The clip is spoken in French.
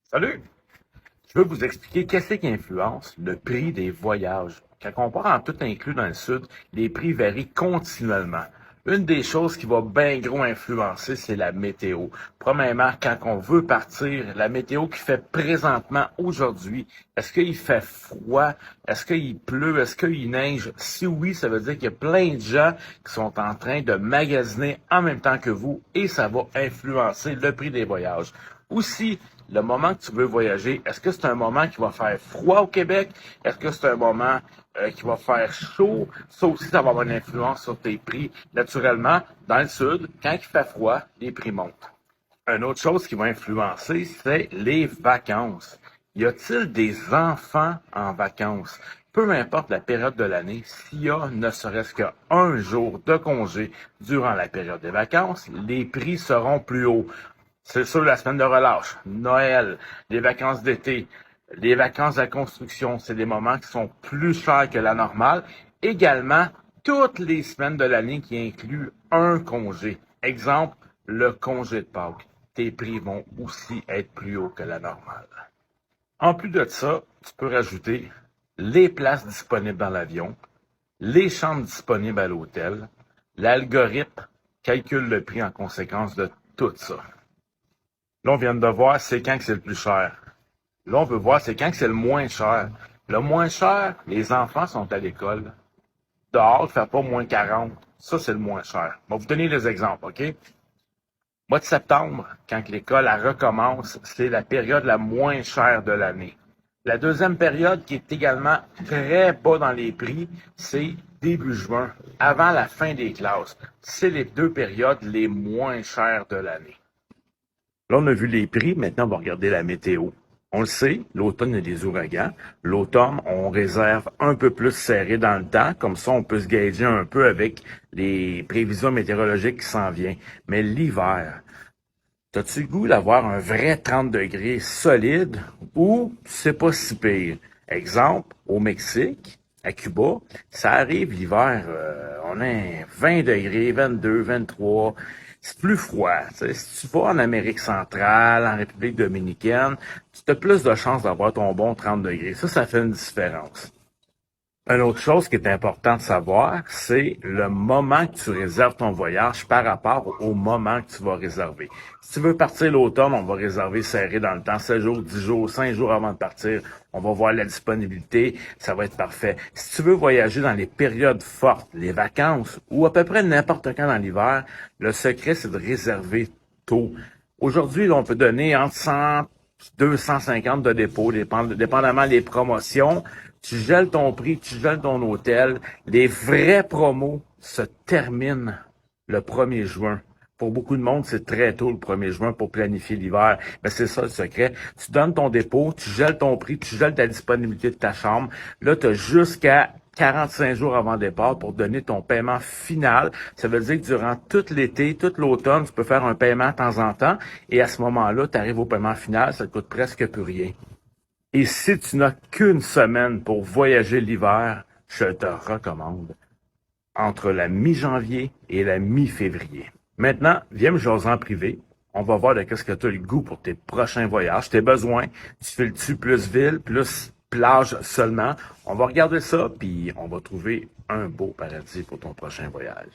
Salut! Je veux vous expliquer qu'est-ce qui influence le prix des voyages. Quand on part en tout inclus dans le sud, les prix varient continuellement. Une des choses qui va bien gros influencer, c'est la météo. Premièrement, quand on veut partir, la météo qui fait présentement aujourd'hui, est-ce qu'il fait froid? Est-ce qu'il pleut? Est-ce qu'il neige? Si oui, ça veut dire qu'il y a plein de gens qui sont en train de magasiner en même temps que vous et ça va influencer le prix des voyages. Aussi, le moment que tu veux voyager, est-ce que c'est un moment qui va faire froid au Québec? Est-ce que c'est un moment qui va faire chaud? Ça aussi, ça va avoir une influence sur tes prix. Naturellement, dans le sud, quand il fait froid, les prix montent. Une autre chose qui va influencer, c'est les vacances. Y a-t-il des enfants en vacances? Peu importe la période de l'année, s'il y a ne serait-ce qu'un jour de congé durant la période des vacances, les prix seront plus hauts. C'est sûr, la semaine de relâche, Noël, les vacances d'été, les vacances de la construction, c'est des moments qui sont plus chers que la normale. Également, toutes les semaines de l'année qui incluent un congé. Exemple, le congé de Pâques. Tes prix vont aussi être plus hauts que la normale. En plus de ça, tu peux rajouter les places disponibles dans l'avion, les chambres disponibles à l'hôtel. L'algorithme calcule le prix en conséquence de tout ça. Là, on vient de voir c'est quand que c'est le plus cher. Là, on veut voir c'est quand que c'est le moins cher. Le moins cher, les enfants sont à l'école. Dehors, il ne fait pas moins 40. Ça, c'est le moins cher. Je vais vous donner les exemples, OK? Mois de septembre, quand l'école elle recommence, c'est la période la moins chère de l'année. La deuxième période, qui est également très bas dans les prix, c'est début juin, avant la fin des classes. C'est les deux périodes les moins chères de l'année. Là, on a vu les prix. Maintenant, on va regarder la météo. On le sait, l'automne, il y a des ouragans. L'automne, on réserve un peu plus serré dans le temps. Comme ça, on peut se gager un peu avec les prévisions météorologiques qui s'en viennent. Mais l'hiver, t'as-tu le goût d'avoir un vrai 30 degrés solide ou c'est pas si pire? Exemple, au Mexique, à Cuba, ça arrive l'hiver, on a 20 degrés, 22, 23. C'est plus froid. T'sais. Si tu vas en Amérique centrale, en République dominicaine, tu as plus de chances d'avoir ton bon 30 degrés. Ça fait une différence. Une autre chose qui est importante de savoir, c'est le moment que tu réserves ton voyage par rapport au moment que tu vas réserver. Si tu veux partir l'automne, on va réserver serré dans le temps, 7 jours, 10 jours, 5 jours avant de partir. On va voir la disponibilité, ça va être parfait. Si tu veux voyager dans les périodes fortes, les vacances ou à peu près n'importe quand dans l'hiver, le secret, c'est de réserver tôt. Aujourd'hui, on peut donner entre 100 250 de dépôt, dépendamment des promotions. Tu gèles ton prix, tu gèles ton hôtel. Les vrais promos se terminent le 1er juin. Pour beaucoup de monde, c'est très tôt le 1er juin pour planifier l'hiver. Mais c'est ça le secret. Tu donnes ton dépôt, tu gèles ton prix, tu gèles ta disponibilité de ta chambre. Là, tu as jusqu'à 45 jours avant le départ pour donner ton paiement final. Ça veut dire que durant tout l'été, tout l'automne, tu peux faire un paiement de temps en temps. Et à ce moment-là, tu arrives au paiement final, ça te coûte presque plus rien. Et si tu n'as qu'une semaine pour voyager l'hiver, je te recommande entre la mi-janvier et la mi-février. Maintenant, viens me jaser en privé. On va voir de qu'est-ce que tu as le goût pour tes prochains voyages, tes besoins. Tu files-tu plus ville, plus plage seulement? On va regarder ça, puis on va trouver un beau paradis pour ton prochain voyage.